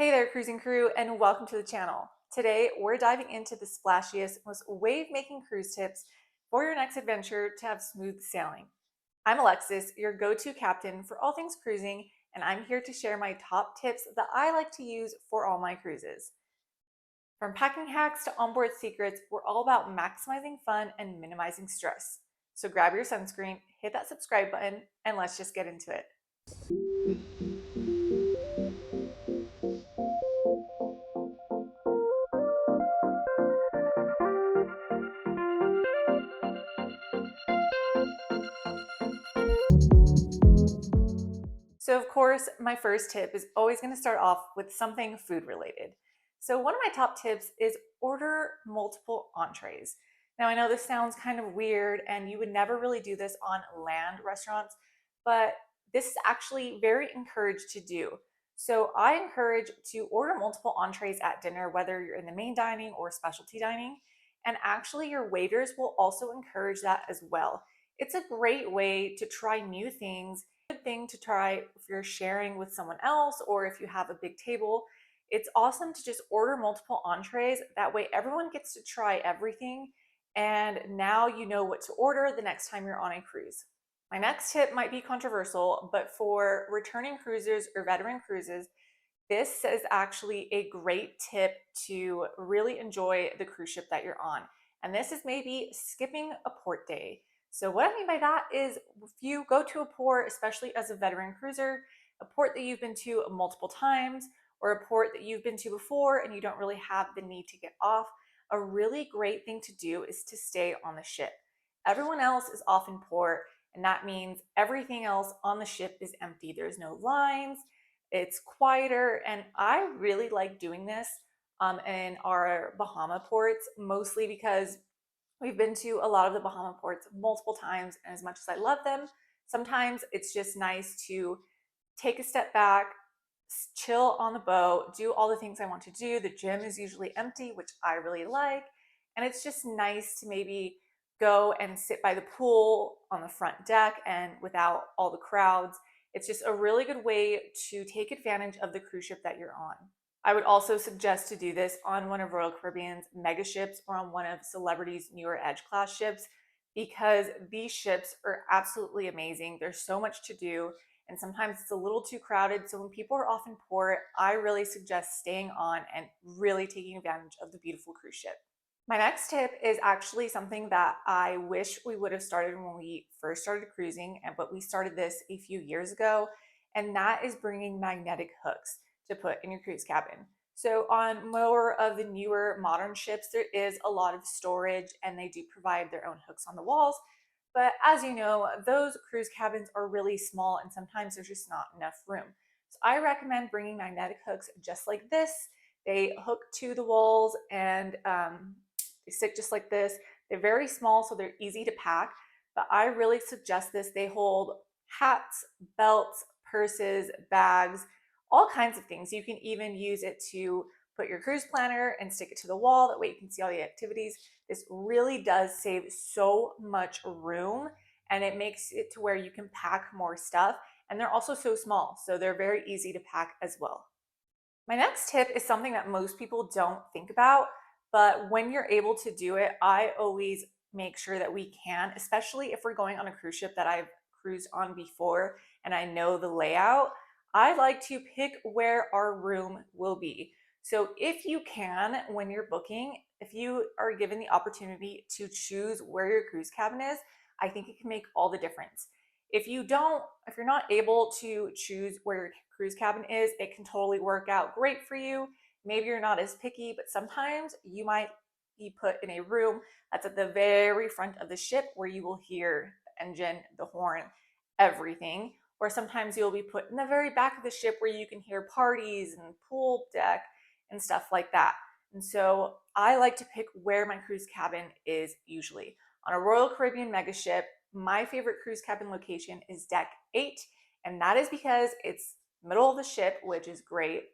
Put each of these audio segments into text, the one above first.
Hey there, cruising crew, and welcome to the channel. Today, we're diving into the splashiest, most wave-making cruise tips for your next adventure to have smooth sailing. I'm Alexis, your go-to captain for all things cruising, and I'm here to share my top tips that I like to use for all my cruises. From packing hacks to onboard secrets, we're all about maximizing fun and minimizing stress. So grab your sunscreen, hit that subscribe button, and let's just get into it. So of course, my first tip is always going to start off with something food related. So one of my top tips is order multiple entrees. Now I know this sounds kind of weird and you would never really do this on land restaurants, but this is actually very encouraged to do. So I encourage to order multiple entrees at dinner, whether you're in the main dining or specialty dining. And actually your waiters will also encourage that as well. It's a great way to try new things, thing to try if you're sharing with someone else or if you have a big table. It's awesome to just order multiple entrees. That way everyone gets to try everything, and now you know what to order the next time you're on a cruise. My next tip might be controversial, but for returning cruisers or veteran cruises, this is actually a great tip to really enjoy the cruise ship that you're on. And this is maybe skipping a port day. So what I mean by that is if you go to a port, especially as a veteran cruiser, a port that you've been to multiple times or a port that you've been to before and you don't really have the need to get off, a really great thing to do is to stay on the ship. Everyone else is off in port, and that means everything else on the ship is empty. There's no lines, it's quieter, and I really like doing this in our Bahama ports, mostly because we've been to a lot of the Bahama ports multiple times, and as much as I love them, sometimes it's just nice to take a step back, chill on the boat, do all the things I want to do. The gym is usually empty, which I really like, and it's just nice to maybe go and sit by the pool on the front deck and without all the crowds. It's just a really good way to take advantage of the cruise ship that you're on. I would also suggest to do this on one of Royal Caribbean's mega ships or on one of Celebrity's newer Edge class ships, because these ships are absolutely amazing. There's so much to do, and sometimes it's a little too crowded. So when people are off in port, I really suggest staying on and really taking advantage of the beautiful cruise ship. My next tip is actually something that I wish we would have started when we first started cruising, but we started this a few years ago, and that is bringing magnetic hooks to put in your cruise cabin. So on more of the newer modern ships, there is a lot of storage and they do provide their own hooks on the walls. But as you know, those cruise cabins are really small and sometimes there's just not enough room. So I recommend bringing magnetic hooks just like this. They hook to the walls and they sit just like this. They're very small, so they're easy to pack, but I really suggest this. They hold hats, belts, purses, bags, all kinds of things. You can even use it to put your cruise planner and stick it to the wall. That way you can see all the activities. This really does save so much room, and it makes it to where you can pack more stuff. And they're also so small, so they're very easy to pack as well. My next tip is something that most people don't think about, but when you're able to do it, I always make sure that we can, especially if we're going on a cruise ship that I've cruised on before and I know the layout. I like to pick where our room will be. So if you can, when you're booking, if you are given the opportunity to choose where your cruise cabin is, I think it can make all the difference. If you don't, if you're not able to choose where your cruise cabin is, it can totally work out great for you. Maybe you're not as picky, but sometimes you might be put in a room that's at the very front of the ship where you will hear the engine, the horn, everything. Or sometimes you'll be put in the very back of the ship where you can hear parties and pool deck and stuff like that. And so I like to pick where my cruise cabin is usually. On a Royal Caribbean mega ship, my favorite cruise cabin location is deck 8, and that is because it's middle of the ship, which is great.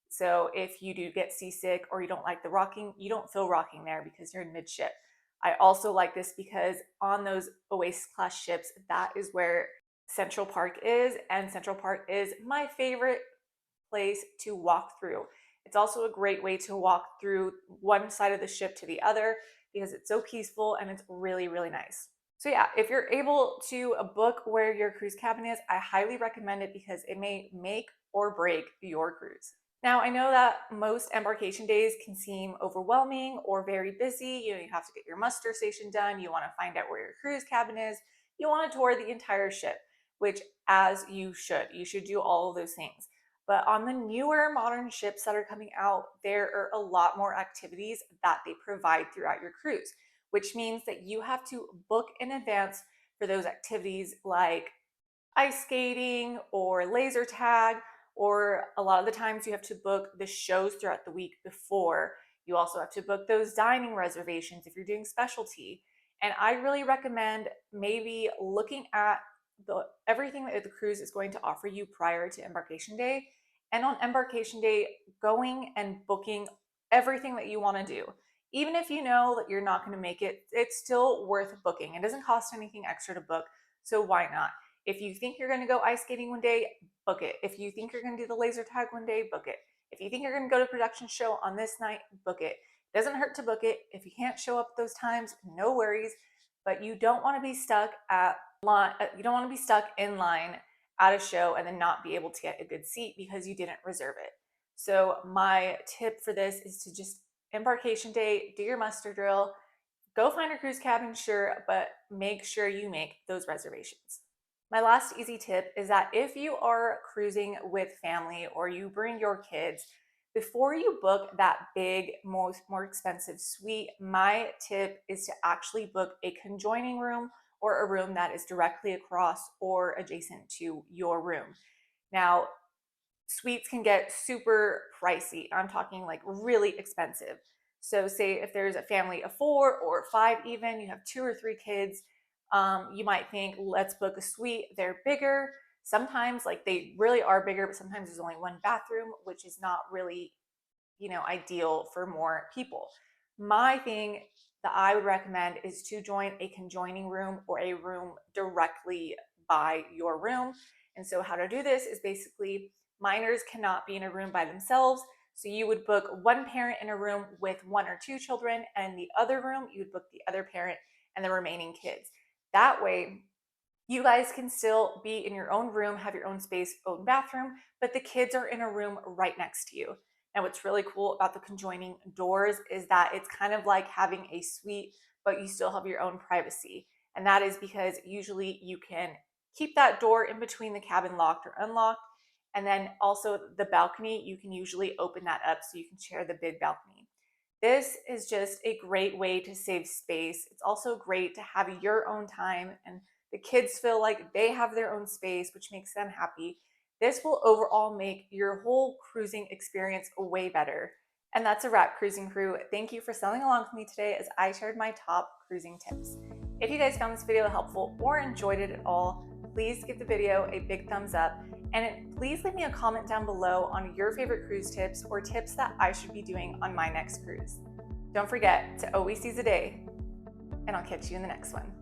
So if you do get seasick or you don't like the rocking, you don't feel rocking there because you're in midship. I also like this because on those Oasis class ships, that is where Central Park is, and Central Park is my favorite place to walk through. It's also a great way to walk through one side of the ship to the other because it's so peaceful and it's really, really nice. So yeah, if you're able to book where your cruise cabin is, I highly recommend it because it may make or break your cruise. Now, I know that most embarkation days can seem overwhelming or very busy. You have to get your muster station done. You want to find out where your cruise cabin is. You want to tour the entire ship, which as you should. You should do all of those things. But on the newer modern ships that are coming out, there are a lot more activities that they provide throughout your cruise, which means that you have to book in advance for those activities like ice skating or laser tag, or a lot of the times you have to book the shows throughout the week before. You also have to book those dining reservations if you're doing specialty. And I really recommend maybe looking at everything that the cruise is going to offer you prior to embarkation day. And on embarkation day, going and booking everything that you want to do. Even if you know that you're not going to make it, it's still worth booking. It doesn't cost anything extra to book, so why not? If you think you're going to go ice skating one day, book it. If you think you're going to do the laser tag one day, book it. If you think you're going to go to a production show on this night, book it. It doesn't hurt to book it. If you can't show up those times, no worries. But you don't want to be stuck in line at a show and then not be able to get a good seat because you didn't reserve it. So my tip for this is to just embarkation day, do your muster drill, go find a cruise cabin, sure, but make sure you make those reservations. My last easy tip is that if you are cruising with family or you bring your kids, before you book that big, more expensive suite, my tip is to actually book a conjoining room or a room that is directly across or adjacent to your room. Now, suites can get super pricey. I'm talking like really expensive. So say if there's a family of 4 or 5 even, you have 2 or 3 kids, you might think, let's book a suite. They're bigger. Sometimes like they really are bigger, but sometimes there's only one bathroom, which is not really, ideal for more people. My thing that I would recommend is to join a conjoining room or a room directly by your room. And so how to do this is basically minors cannot be in a room by themselves. So you would book one parent in a room with 1 or 2 children, and in the other room, you would book the other parent and the remaining kids. That way, you guys can still be in your own room, have your own space, own bathroom, but the kids are in a room right next to you. Now, what's really cool about the conjoining doors is that it's kind of like having a suite, but you still have your own privacy. And that is because usually you can keep that door in between the cabin locked or unlocked. And then also the balcony, you can usually open that up so you can share the big balcony. This is just a great way to save space. It's also great to have your own time and the kids feel like they have their own space, which makes them happy. This will overall make your whole cruising experience way better. And that's a wrap, Cruising Crew. Thank you for sailing along with me today as I shared my top cruising tips. If you guys found this video helpful or enjoyed it at all, please give the video a big thumbs up, and please leave me a comment down below on your favorite cruise tips or tips that I should be doing on my next cruise. Don't forget to always seize the day, and I'll catch you in the next one.